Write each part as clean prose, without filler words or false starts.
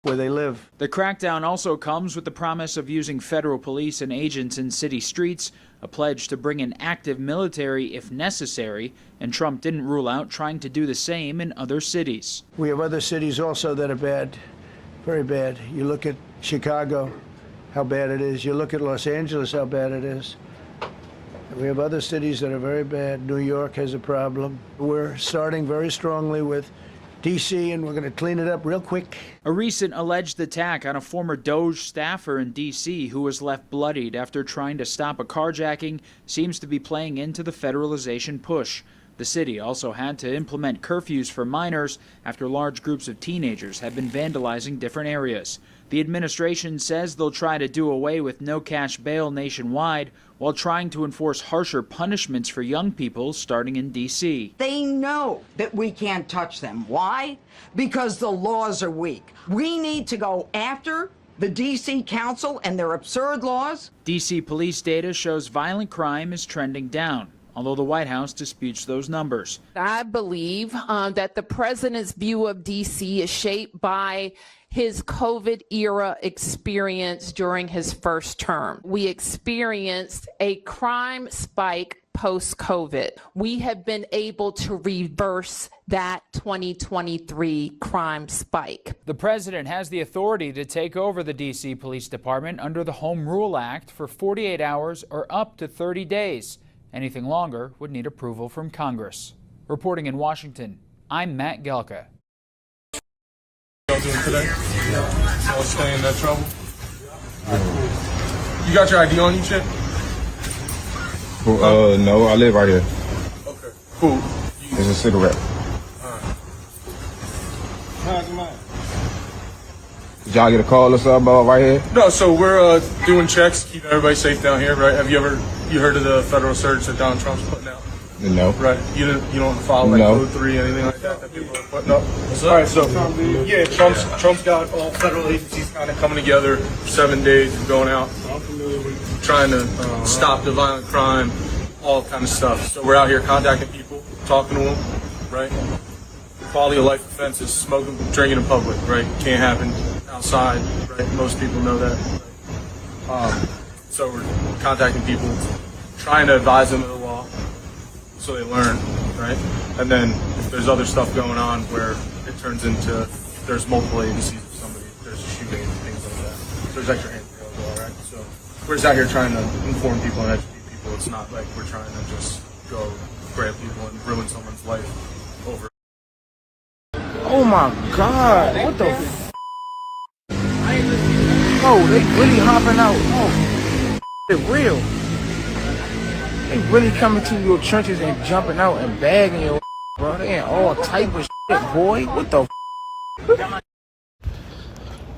where they live. The crackdown also comes with the promise of using federal police and agents in city streets, a pledge to bring in active military if necessary, and Trump didn't rule out trying to do the same in other cities. We have other cities also that are bad, very bad. You look at Chicago, how bad it is. You look at Los Angeles, how bad it is. We have other cities that are very bad. New York has a problem. We're starting very strongly with D.C., and we're going to clean it up real quick. A recent alleged attack on a former DOJ staffer in D.C. who was left bloodied after trying to stop a carjacking seems to be playing into the federalization push. The city also had to implement curfews for minors after large groups of teenagers had been vandalizing different areas. The administration says they'll try to do away with no cash bail nationwide while trying to enforce harsher punishments for young people starting in D.C. They know that we can't touch them. Why? Because the laws are weak. We need to go after the D.C. Council and their absurd laws. D.C. police data shows violent crime is trending down, although the White House disputes those numbers. I believe that the president's view of D.C. is shaped by his COVID era experience during his first term. We experienced a crime spike post-COVID. We have been able to reverse that 2023 crime spike. The president has the authority to take over the D.C. Police Department under the Home Rule Act for 48 hours or up to 30 days. Anything longer would need approval from Congress. Reporting in Washington, I'm Matt Gelka. Y'all doing today? Y'all stay in that trouble? You got your ID on you, Chip? No, I live right here. Okay, cool. It's a cigarette. Did y'all get a call or something about right here? No, so we're doing checks, keep everybody safe down here, right? Have you heard of the federal surge that Donald Trump's putting out? No. Right. You don't follow like No. Code 3, anything like that people are putting up? All right, so yeah, Trump's got all federal agencies kind of coming together for 7 days and going out, trying to stop the violent crime, all kind of stuff. So we're out here contacting people, talking to them, right? Quality of life offenses, smoking, drinking in public, right? Can't happen outside, right? Most people know that. So we're contacting people, trying to advise them of the law so they learn, right? And then if there's other stuff going on where it turns into there's multiple agencies of somebody, there's a shooting and things like that. So there's extra hands available, all right? So we're just out here trying to inform people and educate people. It's not like we're trying to just go grab people and ruin someone's life over. Oh my God, what the f***? Oh, they really hopping out. Oh, it's real. They really coming to your trenches and jumping out and bagging your bro. They ain't all type of shit, boy. What the f***?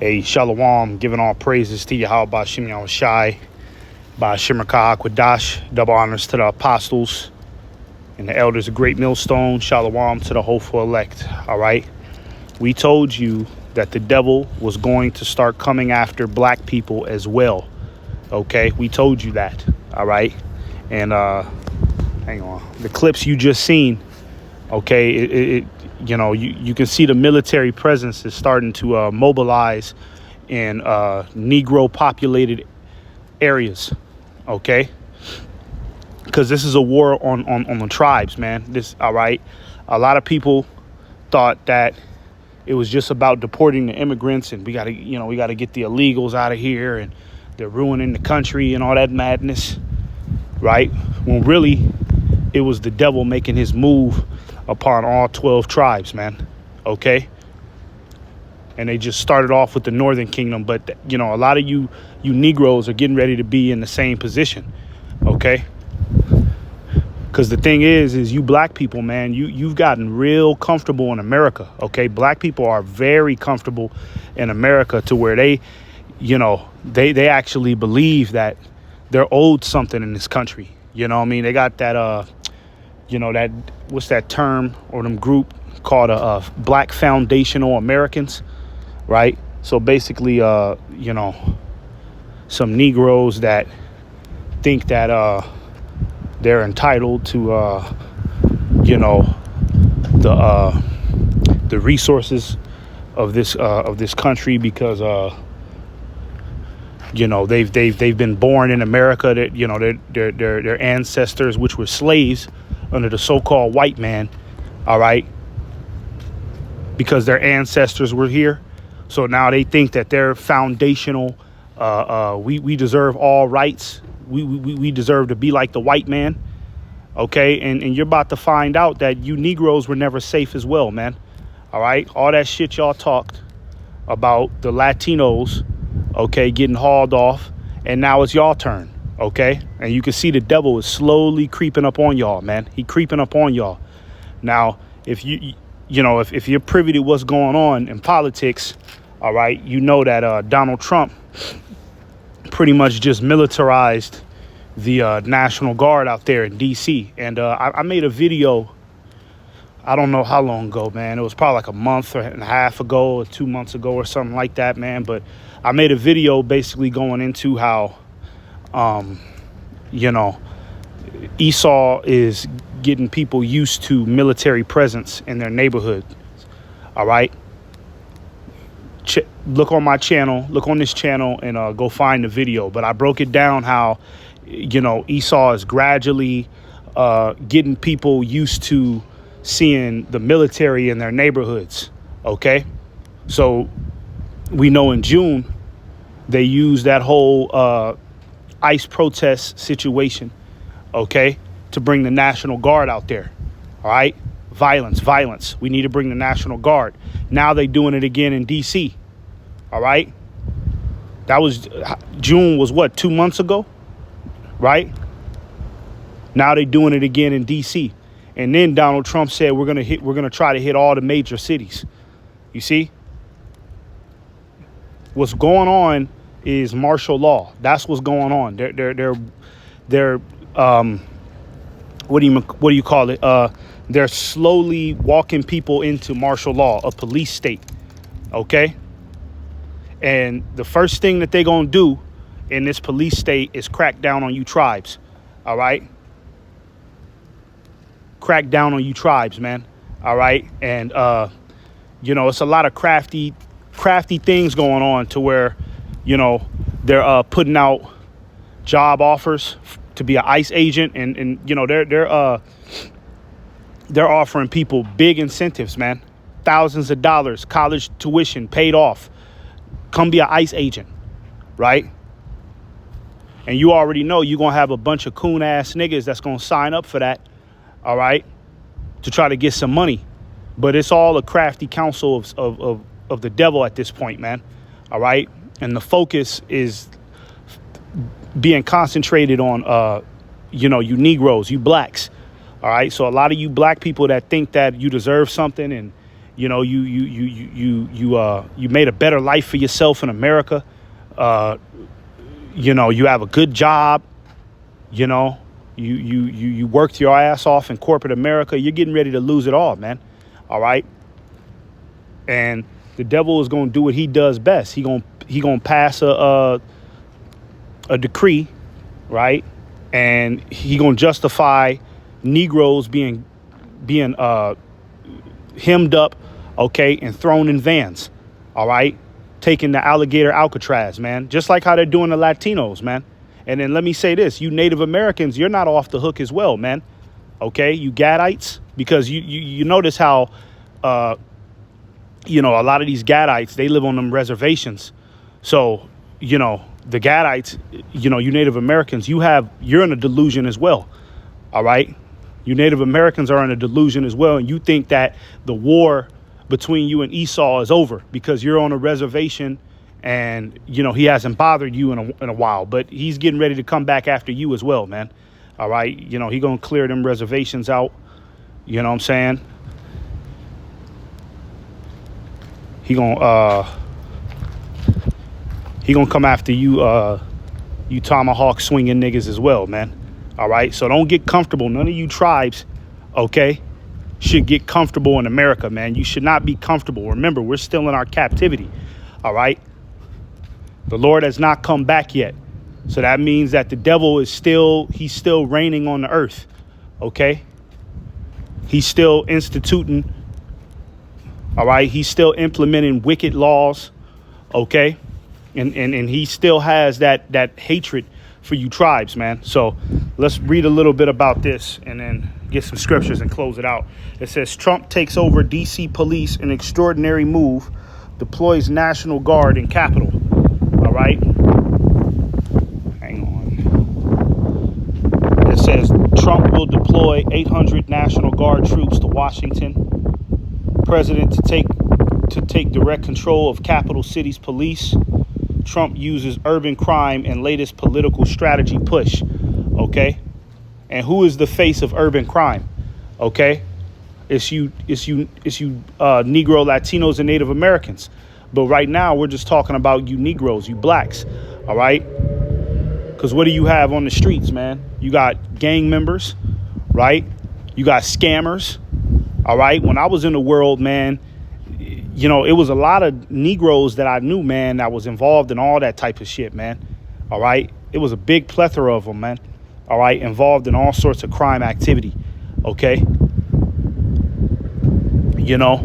Hey, Shalom, giving all praises to Yahweh Ba'Shem Yahushai, Ba'Shem Rakah Kwadash, double honors to the apostles and the elders of Great Millstone. Shalom to the hopeful elect, all right? We told you that the devil was going to start coming after black people as well, okay? We told you that, all right? And hang on, the clips you just seen, okay, you know, you can see the military presence is starting to mobilize in Negro populated areas, okay? Because this is a war on the tribes, man. This, all right? A lot of people thought that it was just about deporting the immigrants and we got to get the illegals out of here and they're ruining the country and all that madness, right? When really it was the devil making his move upon all 12 tribes, man, okay? And they just started off with the Northern Kingdom, but, you know, a lot of you Negroes are getting ready to be in the same position, okay? Because the thing is you black people, man, you've gotten real comfortable in America, okay? Black people are very comfortable in America to where they, you know, they actually believe that they're owed something in this country. You know what I mean? They got that, you know, that, what's that term or them group called Black Foundational Americans, right? So basically, you know, some Negroes that think that they're entitled to, you know, the resources of this country because you know, they've been born in America. That, you know, their ancestors, which were slaves under the so-called white man, all right, because their ancestors were here. So now they think that they're foundational. We deserve all rights. We deserve to be like the white man. OK, and you're about to find out that you Negroes were never safe as well, man. All right. All that shit y'all talked about the Latinos, OK, getting hauled off. And now it's y'all turn. OK, and you can see the devil is slowly creeping up on y'all, man. He creeping up on y'all. Now, if you know, if you're privy to what's going on in politics, all right, you know that Donald Trump pretty much just militarized the National Guard out there in D.C. And I made a video, I don't know how long ago, man. It was probably like a month and a half ago or 2 months ago or something like that, man. But I made a video basically going into how, you know, Esau is getting people used to military presence in their neighborhood. All right. Look on my channel, look on this channel, and go find the video. But I broke it down how, you know, Esau is gradually getting people used to seeing the military in their neighborhoods. OK, so we know in June they used that whole ICE protest situation, OK, to bring the National Guard out there. All right. Violence. We need to bring the National Guard. Now they're doing it again in D.C. All right. That was June was what, 2 months ago. Right. Now they're doing it again in D.C. And then Donald Trump said we're going to try to hit all the major cities. You see, what's going on is martial law. That's what's going on. They're what do you call it? They're slowly walking people into martial law, a police state. OK. And the first thing that they're going to do in this police state is crack down on you tribes. All right. Crack down on you tribes, man. All right. And, you know, it's a lot of crafty things going on to where, you know, they're putting out job offers to be an ICE agent. And you know, they're offering people big incentives, man. Thousands of dollars, college tuition paid off. Come be an ICE agent. Right. And you already know you're going to have a bunch of coon ass niggas that's going to sign up for that. All right. To try to get some money. But it's all a crafty counsel of the devil at this point, man. All right. And the focus is being concentrated on, you know, you Negroes, you blacks. All right. So a lot of you black people that think that you deserve something and, you know, you made a better life for yourself in America. You know, you have a good job. You know, you worked your ass off in corporate America. You're getting ready to lose it all, man. All right. And the devil is going to do what he does best. He going to pass a decree. Right. And he going to justify Negroes being hemmed up. OK, and thrown in vans. All right. Taking the alligator Alcatraz, man, just like how they're doing the Latinos, man. And then let me say this, you Native Americans, you're not off the hook as well, man. OK, you Gadites, because you notice how, you know, a lot of these Gadites, they live on them reservations. So, you know, the Gadites, you know, you Native Americans, you're in a delusion as well. All right. You Native Americans are in a delusion as well. And you think that the war between you and Esau is over because you're on a reservation and, you know, he hasn't bothered you in a while, but he's getting ready to come back after you as well, man. All right. You know, he going to clear them reservations out. You know what I'm saying? He going to come after you, you tomahawk swinging niggas as well, man. All right. So don't get comfortable. None of you tribes, okay, should get comfortable in America, man. You should not be comfortable. Remember, we're still in our captivity. All right. The Lord has not come back yet. So that means that the devil is he's still reigning on the earth. OK, he's still instituting All right. He's still implementing wicked laws. OK. And he still has that hatred for you tribes, man. So let's read a little bit about this and then get some scriptures and close it out. It says Trump takes over D.C. police in extraordinary move, deploys National Guard in Capitol. All right. Hang on. It says Trump will deploy 800 National Guard troops to Washington. President to take direct control of capital city's police. Trump uses urban crime and latest political strategy push. Okay. And who is the face of urban crime? Okay. It's you Negro, Latinos, and Native Americans. But right now we're just talking about you Negroes, you blacks. All right. Because what do you have on the streets, man? You got gang members, right? You got scammers. All right. When I was in the world, man, you know, it was a lot of Negroes that I knew, man, that was involved in all that type of shit, man. All right. It was a big plethora of them, man. All right. Involved in all sorts of crime activity. OK. You know,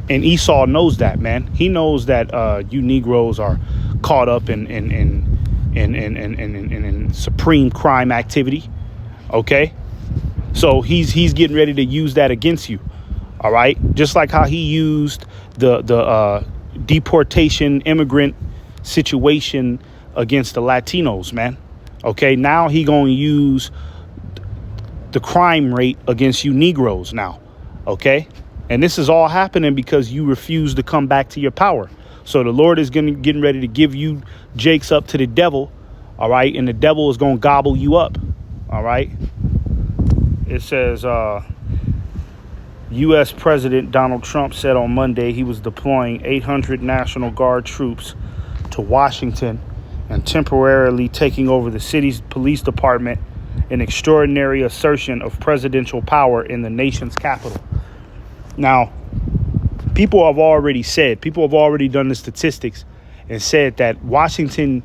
and Esau knows that, man. He knows that you Negroes are caught up in supreme crime activity. OK. So he's getting ready to use that against you. All right. Just like how he used the deportation immigrant situation against the Latinos, man. OK, now he going to use the crime rate against you Negroes now. OK, and this is all happening because you refuse to come back to your power. So the Lord is getting ready to give you Jakes up to the devil. All right. And the devil is going to gobble you up. All right. It says U.S. President Donald Trump said on Monday he was deploying 800 National Guard troops to Washington and temporarily taking over the city's police department, an extraordinary assertion of presidential power in the nation's capital. Now, people have already done the statistics and said that Washington,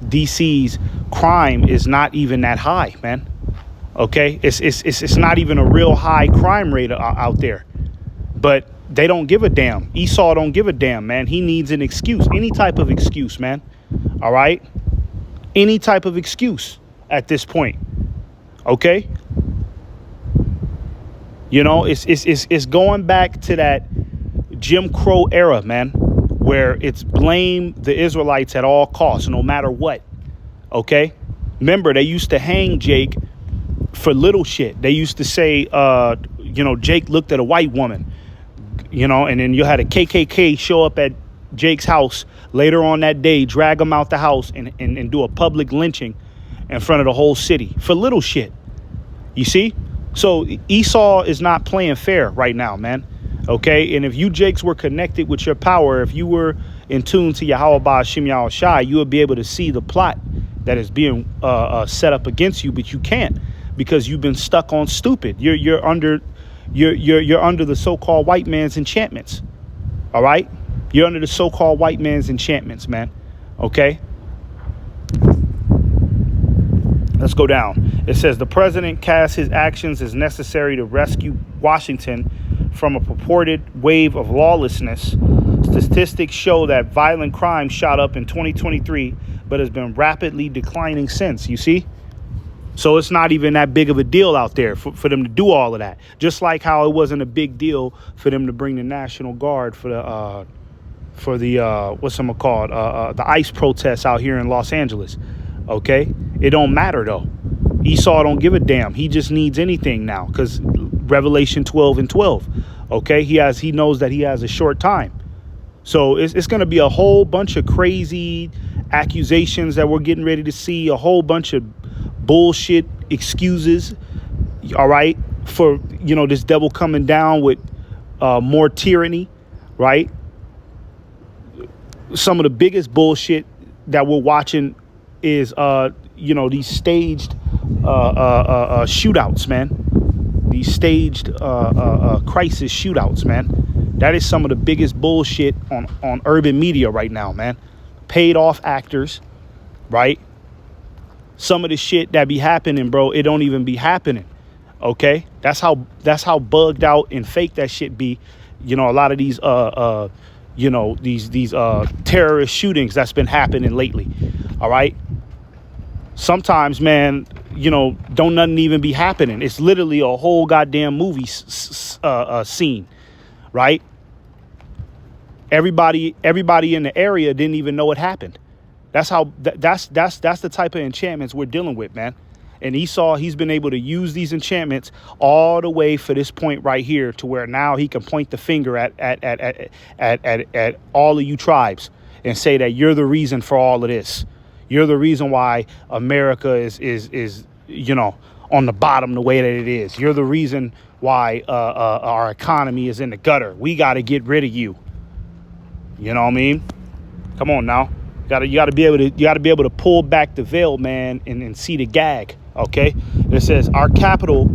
D.C.'s crime is not even that high, man. OK, it's not even a real high crime rate out there, but they don't give a damn. Esau don't give a damn, man. He needs an excuse, any type of excuse, man. All right. Any type of excuse at this point. OK, you know, it's going back to that Jim Crow era, man, where it's blame the Israelites at all costs, no matter what. OK, remember, they used to hang Jake for little shit. They used to say, you know, Jake looked at a white woman, you know, and then you had a KKK show up at Jake's house later on that day, drag him out the house and do a public lynching in front of the whole city for little shit. You see? So Esau is not playing fair right now, man. OK, and if you Jakes were connected with your power, if you were in tune to Yahweh Ba'Shem Yahweh Shai, you would be able to see the plot that is being set up against you. But you can't, because you've been stuck on stupid. You're under the so-called white man's enchantments. All right. You're under the so-called white man's enchantments, man. OK. Let's go down. It says the president cast his actions as necessary to rescue Washington from a purported wave of lawlessness. Statistics show that violent crime shot up in 2023, but has been rapidly declining since. You see? So it's not even that big of a deal out there for them to do all of that. Just like how it wasn't a big deal for them to bring the National Guard for the the ICE protests out here in Los Angeles. OK, it don't matter, though. Esau don't give a damn. He just needs anything now because Revelation 12:12. OK, he knows that he has a short time. So it's going to be a whole bunch of crazy accusations that we're getting ready to see, a whole bunch of bullshit excuses. All right. For, you know, this devil coming down with more tyranny. Right. Some of the biggest bullshit that we're watching is, you know, these staged shootouts, man. These staged crisis shootouts, man. That is some of the biggest bullshit on urban media right now, man. Paid off actors, right? Some of the shit that be happening, bro, it don't even be happening. Okay, that's how bugged out and fake that shit be. you know, a lot of these you know, these terrorist shootings that's been happening lately. All right. Sometimes, man, you know, don't nothing even be happening. It's literally a whole goddamn movie scene, right? Everybody in the area didn't even know it happened. That's how that's the type of enchantments we're dealing with, man. And Esau, he's been able to use these enchantments all the way for this point right here, to where now he can point the finger at all of you tribes and say that you're the reason for all of this. You're the reason why America is you know, on the bottom the way that it is. You're the reason why our economy is in the gutter. We got to get rid of you. You know what I mean? Come on now. You gotta be able to pull back the veil, man, and see the gag. Okay, it says our capital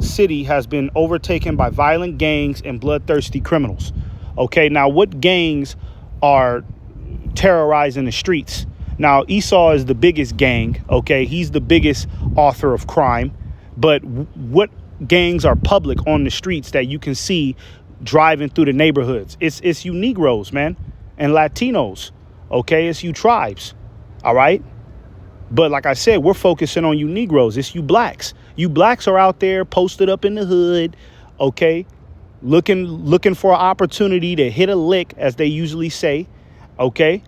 city has been overtaken by violent gangs and bloodthirsty criminals. Okay, now what gangs are terrorizing the streets? Now Esau is the biggest gang. Okay, he's the biggest author of crime. But what gangs are public on the streets that you can see driving through the neighborhoods? It's you Negroes, man, and Latinos. Okay, it's you tribes. All right. But like I said, we're focusing on you Negroes. It's you blacks. You blacks are out there posted up in the hood. OK, looking for an opportunity to hit a lick, as they usually say. OK,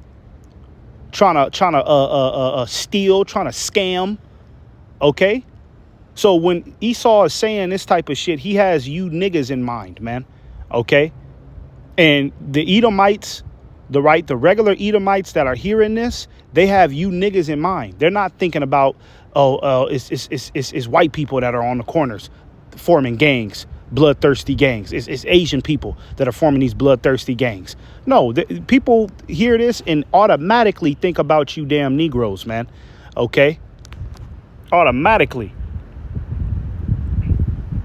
trying to steal, trying to scam. OK, so when Esau is saying this type of shit, he has you niggas in mind, man. OK, and the Edomites, the regular Edomites that are hearing this, they have you niggas in mind. They're not thinking about, it's white people that are on the corners forming gangs, bloodthirsty gangs. It's Asian people that are forming these bloodthirsty gangs. No, people hear this and automatically think about you damn Negroes, man. Okay? Automatically.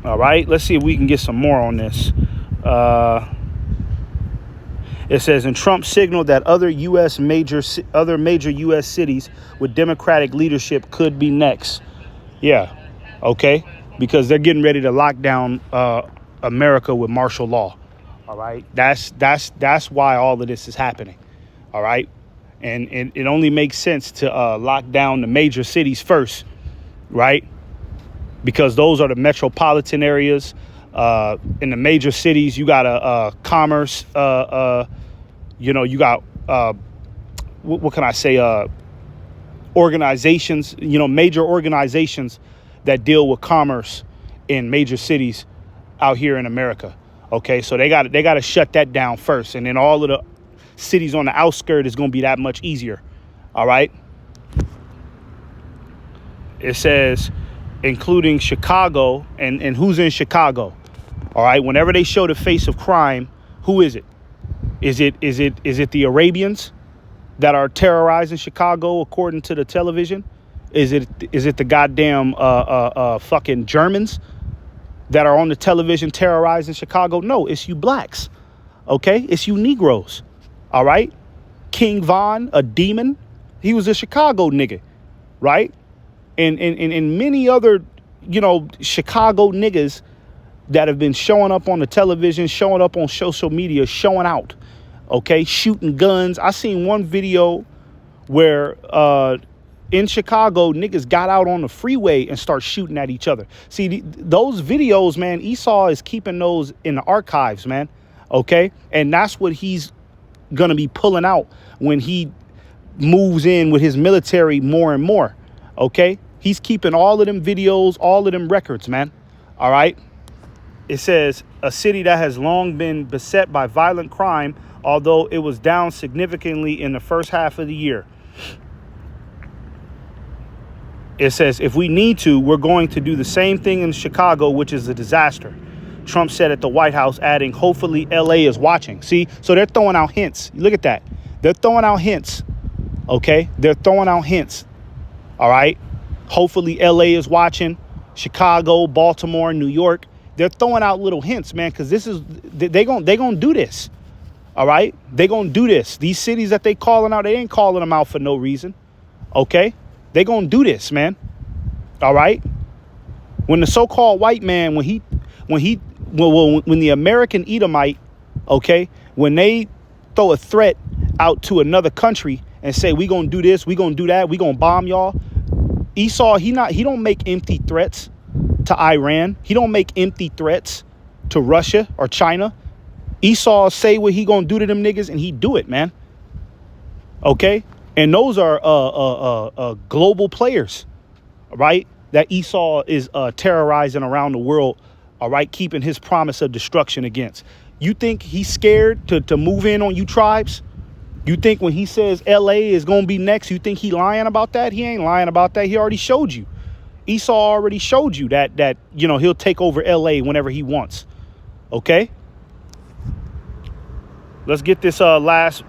All right, let's see if we can get some more on this. It says, and Trump signaled that other major U.S. cities with Democratic leadership could be next. Yeah, okay, because they're getting ready to lock down America with martial law. All right, that's why all of this is happening. All right, and it only makes sense to lock down the major cities first, right? Because those are the metropolitan areas. In the major cities, you got a commerce, you know, you got, what can I say, organizations, you know, major organizations that deal with commerce in major cities out here in America. Okay, so they got to shut that down first. And then all of the cities on the outskirts is going to be that much easier. All right. It says, including Chicago, and who's in Chicago. All right. Whenever they show the face of crime, who is it? Is it the Arabians that are terrorizing Chicago according to the television? Is it the goddamn fucking Germans that are on the television terrorizing Chicago? No, it's you blacks. OK, it's you Negroes. All right. King Von, a demon. He was a Chicago nigga. Right. And many other, you know, Chicago niggas that have been showing up on the television, showing up on social media, showing out, okay, shooting guns. I seen one video where in Chicago, niggas got out on the freeway and start shooting at each other. See, those videos, man, Esau is keeping those in the archives, man, okay? And that's what he's going to be pulling out when he moves in with his military more and more, okay? He's keeping all of them videos, all of them records, man, all right? It says a city that has long been beset by violent crime, although it was down significantly in the first half of the year. It says, if we need to, we're going to do the same thing in Chicago, which is a disaster. Trump said at the White House, adding, hopefully LA is watching. See, so they're throwing out hints. Look at that. They're throwing out hints. OK, they're throwing out hints. All right. Hopefully LA is watching. Chicago, Baltimore, New York. They're throwing out little hints, man, because this is they gonna do this. All right. They're going to do this. These cities that they calling out, they ain't calling them out for no reason. OK, they're going to do this, man. All right. When the so-called white man, when the American Edomite Okay, when they throw a threat out to another country and say we gonna do this, we gonna do that, we gonna bomb y'all. Esau, he don't make empty threats to Iran. He don't make empty threats to Russia or China. Esau say what he gonna do to them niggas, and he do it, man. Okay, and those are global players, right? That Esau is terrorizing around the world, all right, keeping his promise of destruction against. You think he's scared to move in on you tribes? You think when he says LA is gonna be next, you think he lying about that? He ain't lying about that. He already showed you. Esau already showed you that you know, he'll take over LA whenever he wants. Okay? Let's get this last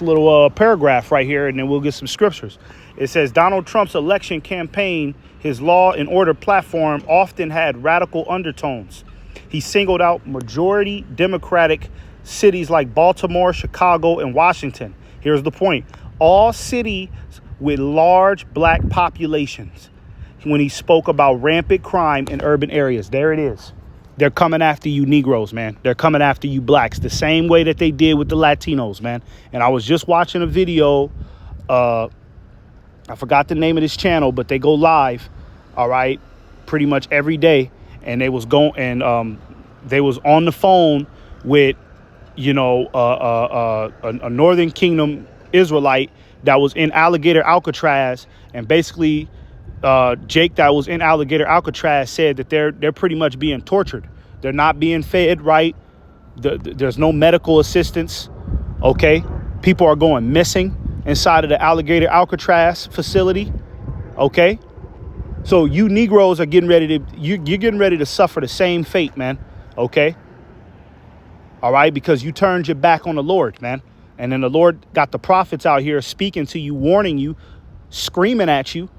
little paragraph right here, and then we'll get some scriptures. It says Donald Trump's election campaign, his law and order platform often had radical undertones. He singled out majority Democratic cities like Baltimore, Chicago, and Washington. Here's the point. All cities with large black populations. When he spoke about rampant crime in urban areas. There it is. They're coming after you Negroes, man. They're coming after you blacks the same way that they did with the Latinos, man. And I was just watching a video. I forgot the name of this channel, but they go live, all right, pretty much every day. And they was going and they was on the phone with, you know, a Northern Kingdom Israelite that was in Alligator Alcatraz, and basically Jake that was in Alligator Alcatraz said that they're pretty much being tortured. They're not being fed right. There's no medical assistance. Okay, people are going missing inside of the Alligator Alcatraz facility. Okay, so you Negroes are getting ready to you're getting ready to suffer the same fate, man. Okay. All right, because you turned your back on the Lord, man. And then the Lord got the prophets out here speaking to you, warning you, screaming at you.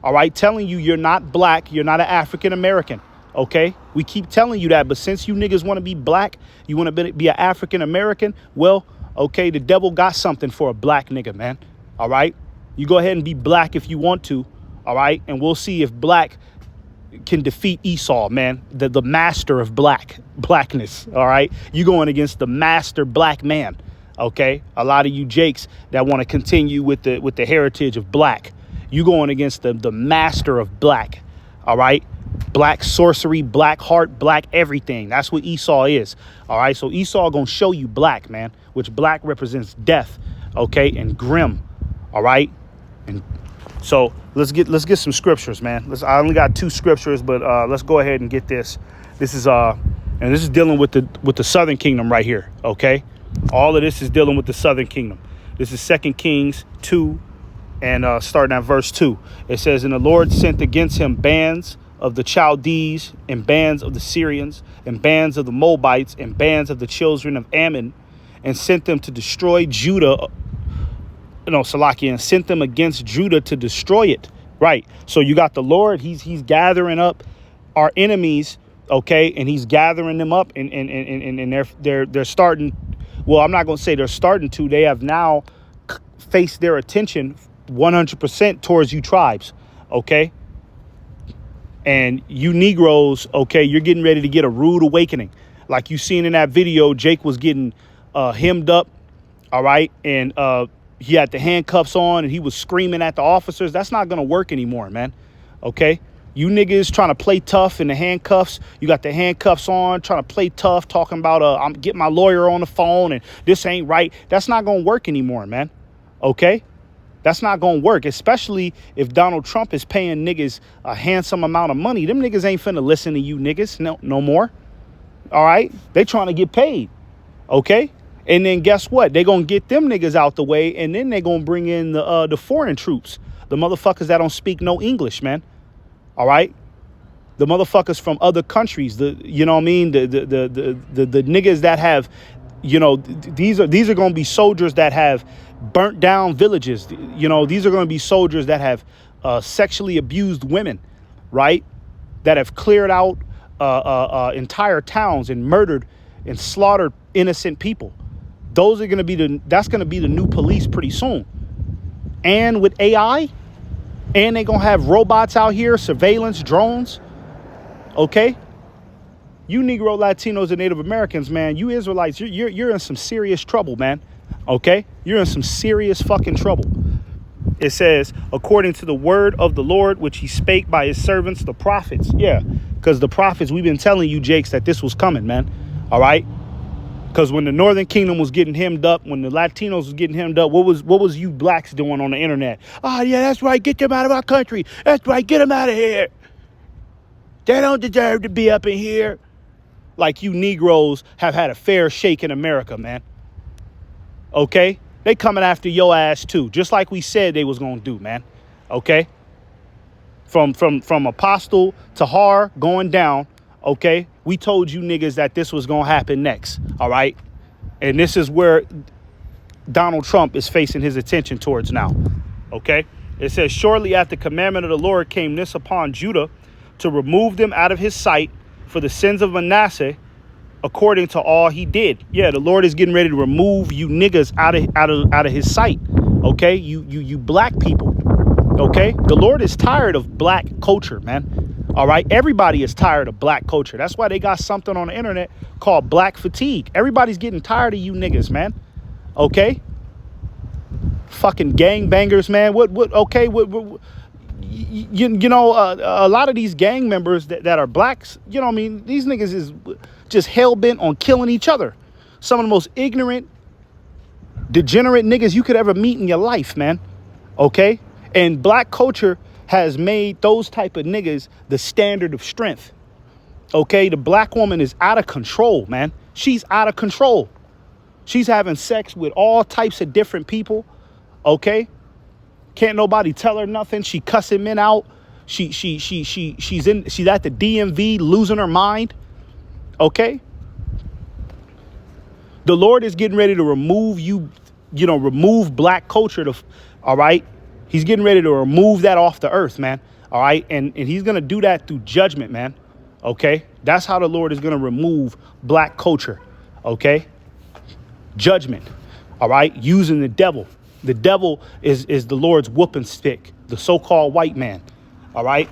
All right, telling you you're not black. You're not an African American. OK, we keep telling you that. But since you niggas want to be black, you want to be an African American. Well, OK, the devil got something for a black nigga, man. All right, you go ahead and be black if you want to. All right. And we'll see if black can defeat Esau, man, the master of blackness. All right, you going against the master black man. OK, a lot of you Jakes that want to continue with the heritage of black, you going against the master of black. All right, black sorcery, black heart, black everything. That's what Esau is. All right, so Esau gonna show you black, man, which black represents death. OK, and grim. All right, and so let's get some scriptures, man. I only got 2 scriptures, but let's go ahead and get this. This is dealing with the Southern Kingdom right here. OK, all of this is dealing with the Southern Kingdom. This is 2 Kings 2, and starting at verse 2. It says, "And the Lord sent against him bands of the Chaldees, and bands of the Syrians, and bands of the Moabites, and bands of the children of Ammon, and sent them to destroy Judah." No, Salakia, and sent them against Judah to destroy it. Right. So you got the Lord. He's gathering up our enemies. OK, and he's gathering them up, and they're starting. Well, I'm not going to say they're starting to. They have now faced their attention 100% towards you tribes. OK, and you Negroes. OK, you're getting ready to get a rude awakening. Like you seen in that video, Jake was getting hemmed up. All right. And he had the handcuffs on and he was screaming at the officers. That's not going to work anymore, man. OK, you niggas trying to play tough in the handcuffs. You got the handcuffs on, trying to play tough, talking about I'm getting my lawyer on the phone and this ain't right. That's not going to work anymore, man. OK, that's not going to work, especially if Donald Trump is paying niggas a handsome amount of money. Them niggas ain't finna listen to you niggas no more. All right. They trying to get paid. OK. And then guess what? They're going to get them niggas out the way. And then they're going to bring in the foreign troops, the motherfuckers that don't speak no English, man. All right. The motherfuckers from other countries, you know what I mean? The niggas that have, you know, these are going to be soldiers that have burnt down villages. You know, these are going to be soldiers that have sexually abused women. Right. That have cleared out entire towns and murdered and slaughtered innocent people. Those are going to be that's going to be the new police pretty soon. And with AI, and they're going to have robots out here, surveillance, drones. Okay. You Negro, Latinos, and Native Americans, man, you Israelites, you're in some serious trouble, man. Okay? You're in some serious fucking trouble. It says, according to the word of the Lord, which he spake by his servants, the prophets. Yeah, because the prophets, we've been telling you, Jakes, that this was coming, man. All right? Because when the Northern Kingdom was getting hemmed up, when the Latinos was getting hemmed up, what was you blacks doing on the internet? Oh, yeah, that's right. Get them out of our country. That's right. Get them out of here. They don't deserve to be up in here. Like you Negroes have had a fair shake in America, man. Okay? They coming after your ass too, just like we said they was gonna do, man. Okay? From Apostle to Har going down, okay? We told you niggas that this was gonna happen next, all right? And this is where Donald Trump is facing his attention towards now, okay? It says, shortly after the commandment of the Lord came this upon Judah to remove them out of his sight for the sins of Manasseh, according to all he did. Yeah, the Lord is getting ready to remove you niggas out of his sight. Okay, you black people. Okay, the Lord is tired of black culture, man. All right, everybody is tired of black culture. That's why they got something on the internet called black fatigue. Everybody's getting tired of you niggas, man. Okay, fucking gangbangers, man. What? Okay, what you know, a lot of these gang members that are blacks, you know what I mean? These niggas is just hell-bent on killing each other. Some of the most ignorant, degenerate niggas you could ever meet in your life, man. Okay? And black culture has made those type of niggas the standard of strength. Okay? The black woman is out of control, man. She's out of control. She's having sex with all types of different people. Okay? Can't nobody tell her nothing. She cussing men out. She's at the DMV losing her mind. Okay. The Lord is getting ready to remove remove black culture. All right. He's getting ready to remove that off the earth, man. All right. And he's going to do that through judgment, man. Okay. That's how the Lord is going to remove black culture. Okay. Judgment. All right. Using the devil. The devil is the Lord's whooping stick, the so-called white man. All right.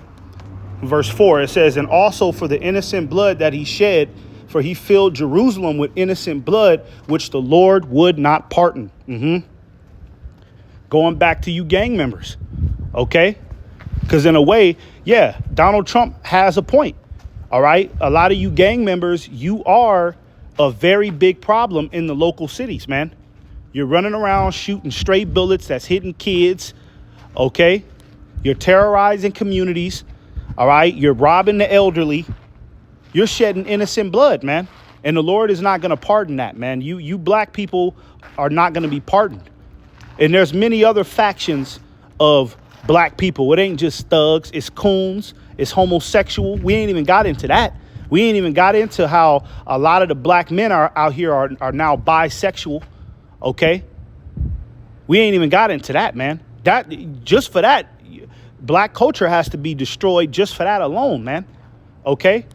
Verse 4, it says, and also for the innocent blood that he shed, for he filled Jerusalem with innocent blood, which the Lord would not pardon. Going back to you gang members. Okay. Because in a way, yeah, Donald Trump has a point. All right. A lot of you gang members, you are a very big problem in the local cities, man. You're running around shooting stray bullets that's hitting kids. Okay. You're terrorizing communities. All right. You're robbing the elderly. You're shedding innocent blood, man. And the Lord is not going to pardon that, man. You black people are not going to be pardoned. And there's many other factions of black people. It ain't just thugs. It's coons. It's homosexual. We ain't even got into that. We ain't even got into how a lot of the black men out here are now bisexual. Okay. We ain't even got into that, man. That just for that, black culture has to be destroyed just for that alone, man. Okay.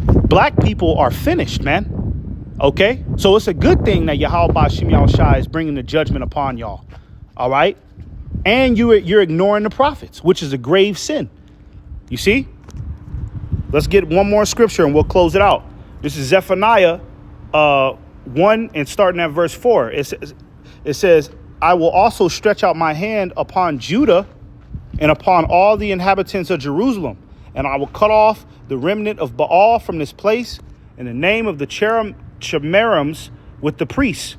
Black people are finished, man. Okay. So it's a good thing that Yahweh Bashim Yahushai is bringing the judgment upon y'all. All right. And you're ignoring the prophets, which is a grave sin. You see? Let's get one more scripture and we'll close it out. This is Zephaniah 1 and starting at verse 4. It says, I will also stretch out my hand upon Judah and upon all the inhabitants of Jerusalem, and I will cut off the remnant of Baal from this place in the name of the Chemarims with the priests.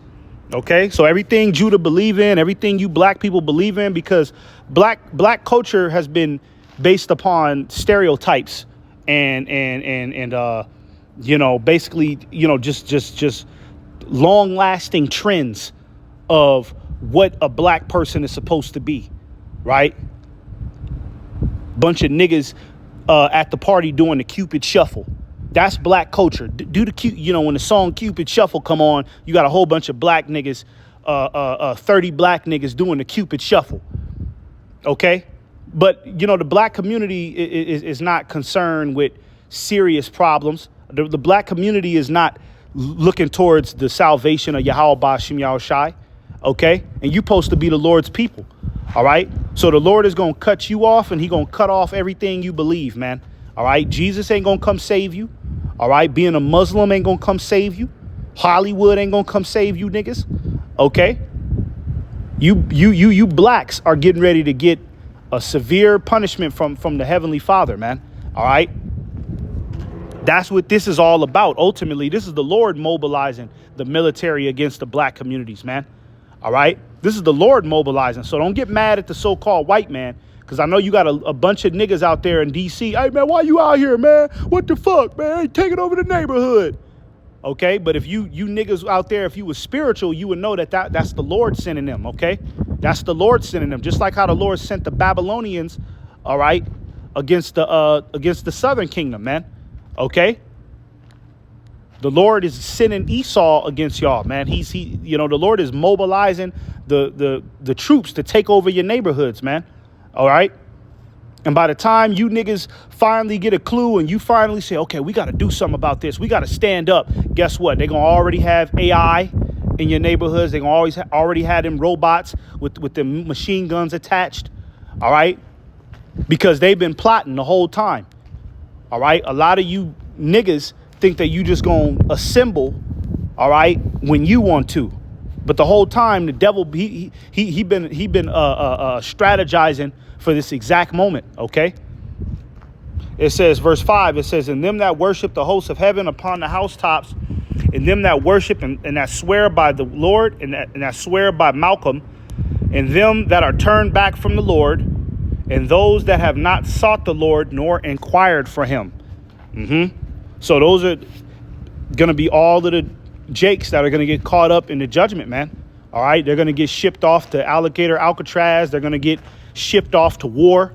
Okay, so everything Judah believe in, everything you black people believe in, because black culture has been based upon stereotypes and you know, basically, you know, just long lasting trends of what a black person is supposed to be, right? Bunch of niggas at the party doing the Cupid shuffle. That's black culture. Do the you know, when the song Cupid Shuffle come on, you got a whole bunch of black niggas, 30 black niggas doing the Cupid Shuffle. Okay? But, you know, the black community is not concerned with serious problems. The black community is not looking towards the salvation of Yahweh Bashim Yahushai. Okay? And you're supposed to be the Lord's people. All right? So the Lord is going to cut you off and he going to cut off everything you believe, man. All right? Jesus ain't going to come save you. All right, being a Muslim ain't gonna come save you. Hollywood ain't gonna come save you niggas. Okay? You blacks are getting ready to get a severe punishment from the Heavenly Father, man. All right? That's what this is all about. Ultimately, this is the Lord mobilizing the military against the black communities, man. All right? This is the Lord mobilizing. So don't get mad at the so-called white man, because I know you got a bunch of niggas out there in D.C. Hey, man, why you out here, man? What the fuck, man? Hey, taking over the neighborhood. Okay? But if you niggas out there, if you was spiritual, you would know that's the Lord sending them, okay? That's the Lord sending them. Just like how the Lord sent the Babylonians, all right, against the southern kingdom, man. Okay? The Lord is sending Esau against y'all, man. The Lord is mobilizing the troops to take over your neighborhoods, man. All right? And by the time you niggas finally get a clue and you finally say, okay, we got to do something about this, we got to stand up, guess what? They're going to already have AI in your neighborhoods. They're going to already have them robots with the machine guns attached. All right? Because they've been plotting the whole time. All right? A lot of you niggas think that you just going to assemble, all right, when you want to. But the whole time, the devil, he been strategizing for this exact moment, okay? It says, verse 5, it says, "And them that worship the hosts of heaven upon the housetops, and them that worship and that swear by the Lord, and that swear by Malcolm, and them that are turned back from the Lord, and those that have not sought the Lord nor inquired for him." So those are going to be all of the Jakes that are going to get caught up in the judgment, man. All right. They're going to get shipped off to Alcatraz. They're going to get shipped off to war.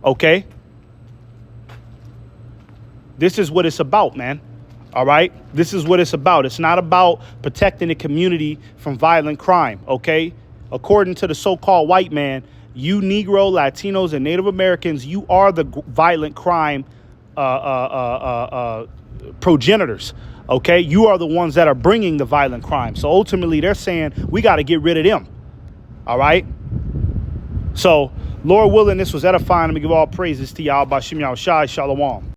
OK. This is what it's about, man. All right. This is what it's about. It's not about protecting the community from violent crime. OK. According to the so-called white man, you Negro, Latinos and Native Americans, you are the violent crime progenitors. Okay, you are the ones that are bringing the violent crime. So ultimately, they're saying we got to get rid of them. All right. So, Lord willing, this was edifying. Let me give all praises to Yahweh Bashim Yahushai. Shalom.